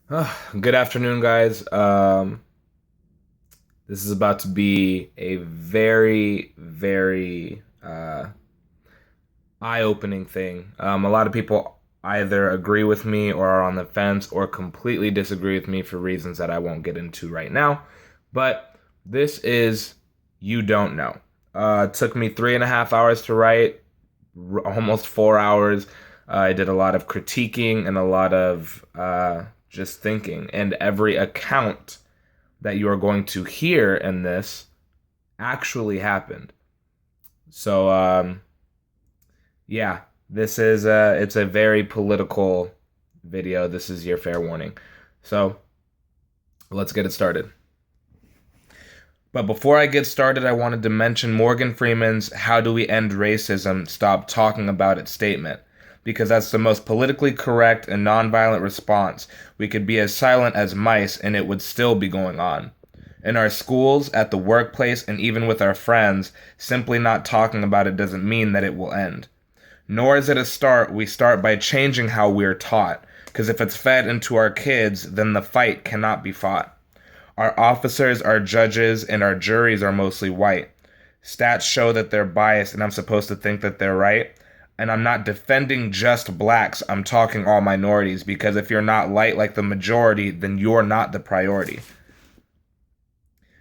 Good afternoon, guys. This is about to be a very eye-opening thing. A lot of people either agree with me or are on the fence or completely disagree with me for reasons that I won't get into right now. But this is You Don't Know. It took me 3.5 hours to write, almost 4 hours. I did a lot of critiquing and a lot of just thinking, and every account that you are going to hear in this actually happened. So yeah, this is it's a very political video. This is your fair warning. So let's get it started. But before I get started, I wanted to mention Morgan Freeman's "How Do We End Racism? Stop Talking About It" statement, because that's the most politically correct and nonviolent response. We could be as silent as mice and it would still be going on. In our schools, at the workplace, and even with our friends, simply not talking about it doesn't mean that it will end. Nor is it a start. We start by changing how we're taught, because if it's fed into our kids, then the fight cannot be fought. Our officers, our judges, and our juries are mostly white. Stats show that they're biased, and I'm supposed to think that they're right. And I'm not defending just blacks, I'm talking all minorities, because if you're not light like the majority, then you're not the priority.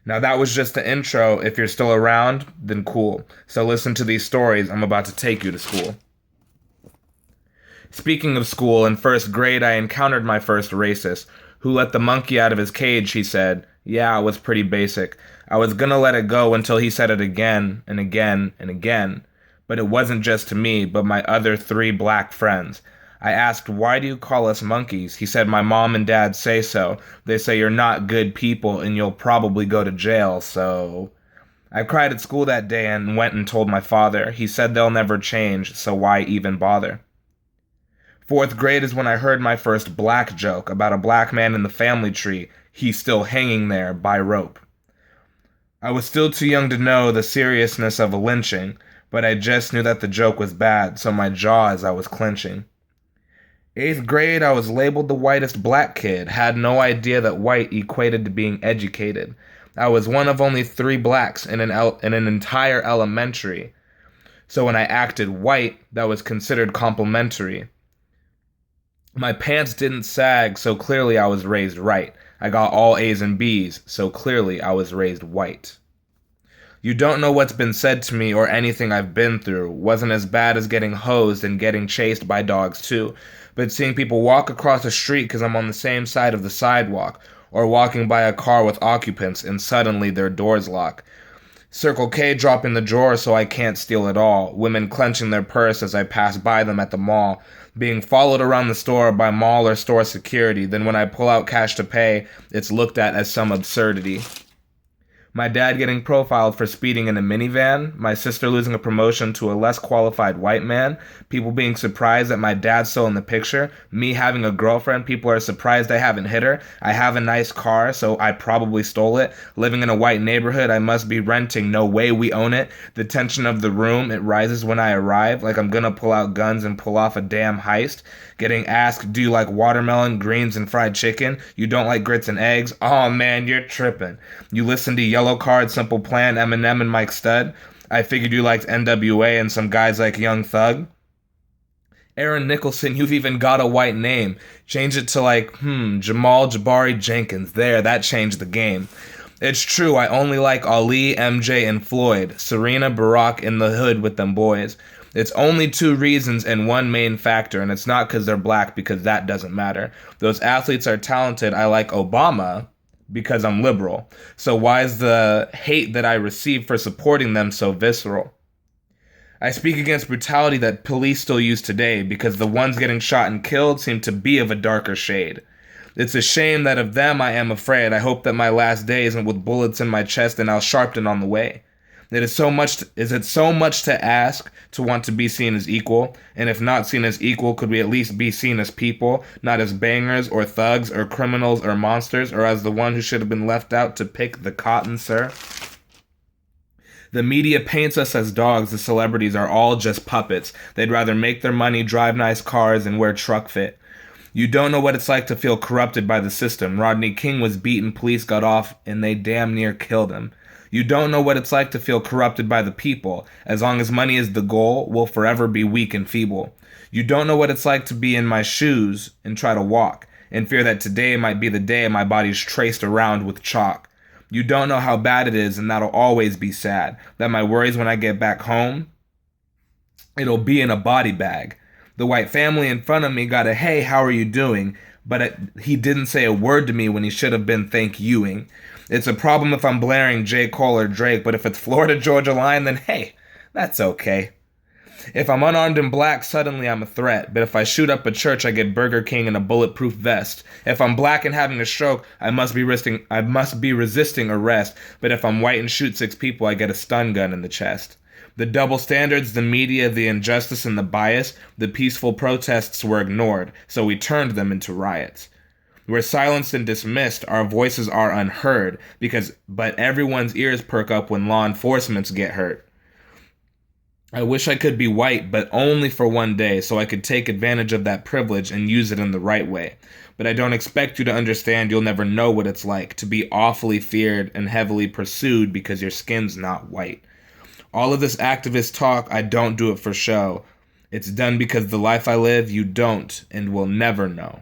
Now, that was just the intro. If you're still around, then cool. So listen to these stories. I'm about to take you to school. Speaking of school, in first grade, I encountered my first racist. Who let the monkey out of his cage, he said. Yeah, it was pretty basic. I was gonna let it go until he said it again and again and again. But it wasn't just to me, but my other three black friends. I asked, why do you call us monkeys? He said, my mom and dad say so. They say you're not good people and you'll probably go to jail, so. I cried at school that day and went and told my father. He said they'll never change, so why even bother? Fourth grade is when I heard my first black joke about a black man in the family tree. He's still hanging there by rope. I was still too young to know the seriousness of a lynching, but I just knew that the joke was bad, so my jaw as I was clenching. Eighth grade, I was labeled the whitest black kid, had no idea that white equated to being educated. I was one of only three blacks in an entire elementary, so when I acted white, that was considered complimentary. My pants didn't sag, so clearly I was raised right. I got all A's and B's, so clearly I was raised white. You don't know what's been said to me or anything I've been through. Wasn't as bad as getting hosed and getting chased by dogs too, but seeing people walk across the street because I'm on the same side of the sidewalk, or walking by a car with occupants and suddenly their doors lock. Circle K dropping the drawer so I can't steal it all. Women clenching their purse as I pass by them at the mall. Being followed around the store by mall or store security. Then when I pull out cash to pay, it's looked at as some absurdity. My dad getting profiled for speeding in a minivan, my sister losing a promotion to a less qualified white man, people being surprised that my dad's still in the picture, me having a girlfriend, people are surprised I haven't hit her, I have a nice car, so I probably stole it, living in a white neighborhood, I must be renting, no way we own it, the tension of the room, it rises when I arrive, like I'm gonna pull out guns and pull off a damn heist, getting asked, do you like watermelon, greens, and fried chicken? You don't like grits and eggs? Oh man, you're tripping. You listen to Yellow Card, Simple Plan, Eminem, and Mike Stud. I figured you liked NWA and some guys like Young Thug. Aaron Nicholson, you've even got a white name. Change it to Jamal Jabari Jenkins. There, that changed the game. It's true, I only like Ali, MJ, and Floyd. Serena, Barack in the hood with them boys. It's only two reasons and one main factor, and it's not because they're black, because that doesn't matter. Those athletes are talented. I like Obama because I'm liberal. So why is the hate that I receive for supporting them so visceral? I speak against brutality that police still use today because the ones getting shot and killed seem to be of a darker shade. It's a shame that of them I am afraid. I hope that my last day isn't with bullets in my chest and Al Sharpton on the way. Is it so much to ask to want to be seen as equal? And if not seen as equal, could we at least be seen as people, not as bangers or thugs or criminals or monsters, or as the one who should have been left out to pick the cotton, sir? The media paints us as dogs. The celebrities are all just puppets. They'd rather make their money, drive nice cars, and wear truck fit. You don't know what it's like to feel corrupted by the system. Rodney King was beaten, police got off, and they damn near killed him. You don't know what it's like to feel corrupted by the people. As long as money is the goal, we'll forever be weak and feeble. You don't know what it's like to be in my shoes and try to walk, and fear that today might be the day my body's traced around with chalk. You don't know how bad it is, and that'll always be sad. That my worries when I get back home, it'll be in a body bag. The white family in front of me got a "hey, how are you doing?" But he didn't say a word to me when he should have been thank youing. It's a problem if I'm blaring J. Cole or Drake, but if it's Florida Georgia Line, then hey, that's okay. If I'm unarmed and black, suddenly I'm a threat. But if I shoot up a church, I get Burger King and a bulletproof vest. If I'm black and having a stroke, I must be resisting arrest. But if I'm white and shoot 6 people, I get a stun gun in the chest. The double standards, the media, the injustice, and the bias, the peaceful protests were ignored, so we turned them into riots. We're silenced and dismissed, our voices are unheard, but everyone's ears perk up when law enforcement get hurt. I wish I could be white, but only for one day, so I could take advantage of that privilege and use it in the right way. But I don't expect you to understand you'll never know what it's like to be awfully feared and heavily pursued because your skin's not white. All of this activist talk, I don't do it for show. It's done because the life I live, you don't and will never know.